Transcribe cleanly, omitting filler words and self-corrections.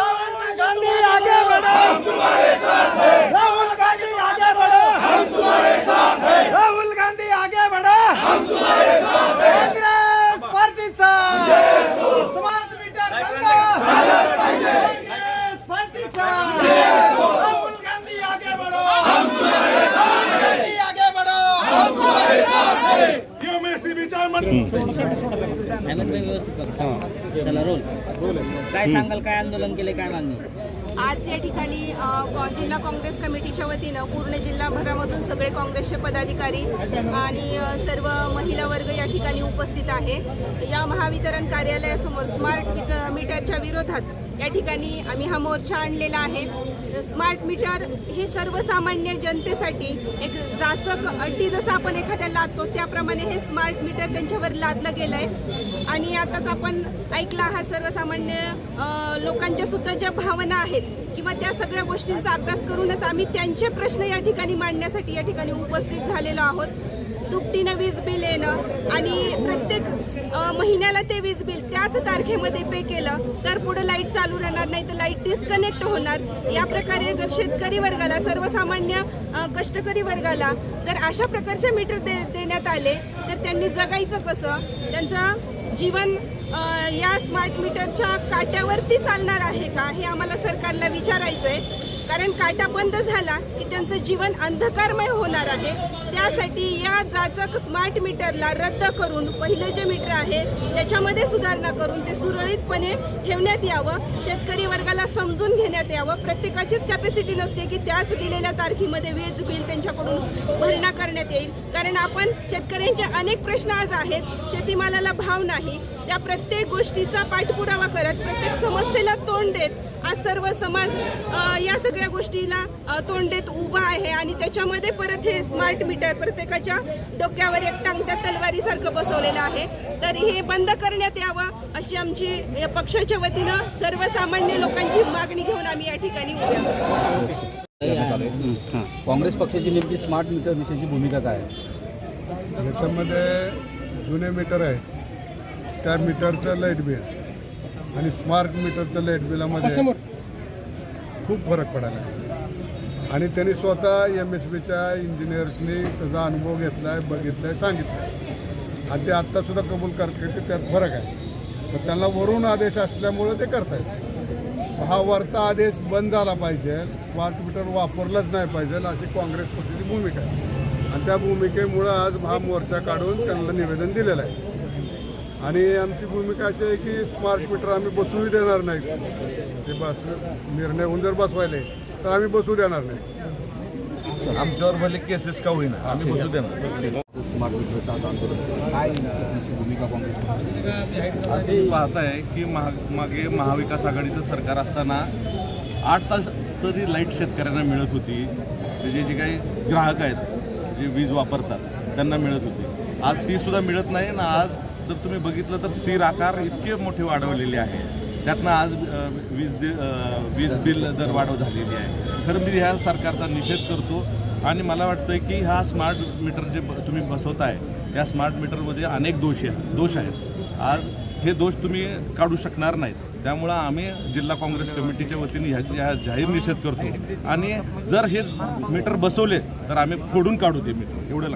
राहुल गांधी आगे बढ़ो, हम तुम्हारे साथ हैं। राहुल गांधी आगे बढ़ो, हम तुम्हारे साथ हैं। राहुल गांधी आगे बढ़ो, हम तुम्हारे साथ हैं। कांग्रेस पार्टीचा स्मार्ट मीटर बंद झालाच पाहिजे। कांग्रेस पार्टीचा राहुल गांधी आगे बढ़ो, हम तुम्हारे साथ हैं। गांधी आगे बढ़ो, हम तुम्हारे साथ हैं। चला रोल काय सांगाल, काय आंदोलन केले, काय मागणी? आज या ठिकाणी जिल्हा काँग्रेस कमिटीच्या वतीनं पूर्ण जिल्हाभरामधून सगळे काँग्रेसचे पदाधिकारी आणि सर्व महिला वर्ग या ठिकाणी उपस्थित आहे। या महावितरण कार्यालयासमोर स्मार्ट मीटरच्या विरोधात या ठिकाणी आम्ही हा मोर्चा आणलेला आहे। स्मार्ट मीटर हे सर्वसामान्य जनतेसाठी एक जाचक अड्डी जसं आपण एखाद्या लादतो त्याप्रमाणे हे स्मार्ट मीटर त्यांच्यावर लादलं गेलं आहे। आणि आताच आपण ऐकला आहात सर्वसामान्य लोकांच्या सुद्धा ज्या भावना आहेत किंवा त्या सगळ्या गोष्टींचा अभ्यास करूनच आम्ही त्यांचे प्रश्न या ठिकाणी मांडण्यासाठी या ठिकाणी उपस्थित झालेलो आहोत। दुपटीनं वीज बिल येणं आणि प्रत्येक महिन्याला ते वीज बिल त्याच तारखेमध्ये पे केलं तर पुढे लाईट चालू राहणार नाही, तर लाईट डिस्कनेक्ट होणार। या प्रकारे जर शेतकरी वर्गाला, सर्वसामान्य कष्टकरी वर्गाला जर अशा प्रकारचे मीटर देण्यात आले तर त्यांनी जगायचं कसं? त्यांचं जीवन या स्मार्ट मीटरच्या काट्यावरती चालणार आहे का, हे आम्हाला सरकारला विचारायचं आहे। कारण काटा बंद झाला की त्यांचं जीवन अंधकारमय होणार आहे। त्यासाठी या जाचक स्मार्ट मीटरला रद्द करून पहिलं जे मीटर आहे त्याच्यामध्ये सुधारणा करून ते सुरळीतपणे ठेवण्यात यावं। शेतकरी वर्गाला समजून घेण्यात यावं। प्रत्येकाचीच कॅपॅसिटी नसते की त्याच दिलेल्या तारखेमध्ये वीज बिल त्यांच्याकडून भरणा करण्यात येईल। कारण आपण शेतकऱ्यांचे अनेक प्रश्न आज आहेत। शेतीमालाला भाव नाही, त्या प्रत्येक गोष्टीचा पाठपुरावा करत, प्रत्येक समस्येला तोंड देत आज सर्व समाज या सगळ्या गोष्टीला तोंड देत उभा आहे। आणि त्याच्यामध्ये परत हे स्मार्ट मीटर प्रत्येकाच्या डोक्यावर एक टांगत्या तलवारीसारखं बसवलेलं आहे। तर हे बंद करण्यात यावं अशी आमची या पक्षाच्या वतीनं सर्वसामान्य लोकांची मागणी घेऊन आम्ही या ठिकाणी उभे आहोत। काँग्रेस पक्षाची नेमकी स्मार्ट मीटर विषयीची भूमिका काय आहे? याच्यामध्ये जुने मीटर आहे त्या मीटरचं लाईट बिल आणि स्मार्ट मीटरचं लाईट बिलामध्ये खूप फरक पडायला आहे। आणि त्यांनी स्वतः MSBच्या इंजिनियर्सनी त्याचा अनुभव घेतला आहे, बघितला आहे, सांगितलं आहे आणि ते आत्तासुद्धा कबूल करतात की त्यात फरक आहे। तर त्यांना वरून आदेश असल्यामुळं ते करत आहेत। हा वरचा आदेश बंद झाला पाहिजे, स्मार्ट मीटर वापरलंच नाही पाहिजे अशी काँग्रेस पक्षाची भूमिका आहे आणि त्या भूमिकेमुळं आज हा मोर्चा काढून त्यांना निवेदन दिलेलं आहे। आणि आमची भूमिका अशी आहे की स्मार्ट मीटर आम्ही बसवू देणार नाही। ते निर्णय होऊन जर बसवायले तर आम्ही बसवू देणार नाही। आमच्यावर भले केसेस का होईना आम्ही बसू देणार। स्मार्ट मीटरचा आंदोलन काय तुमची भूमिका काँग्रेस? आधी पाहताय की मागे महाविकास आघाडीचं सरकार असताना 8 तास तरी लाईट शेतकऱ्यांना मिळत होती। म्हणजे जे काही ग्राहक आहेत जे वीज वापरतात त्यांना मिळत होती। आज ती सुद्धा मिळत नाही ना। आज जर तुम्ही बघितलं तर स्थिर आकार इतके मोठे वाढवलेले आहे, त्यातनं आज वीज बिल दर वाढव झालेली आहे। खरं मी ह्या सरकारचा निषेध करतो आणि मला वाटतं की हा स्मार्ट मीटर जे तुम्ही बसवताय या स्मार्ट मीटरमध्ये अनेक दोष आहेत। आज हे दोष तुम्ही काढू शकणार नाहीत। त्यामुळं आम्ही जिल्हा काँग्रेस कमिटीच्या वतीने ह्या जाहीर निषेध करतो आणि जर हे मीटर बसवले तर आम्ही फोडून काढू ते मीटर एवढं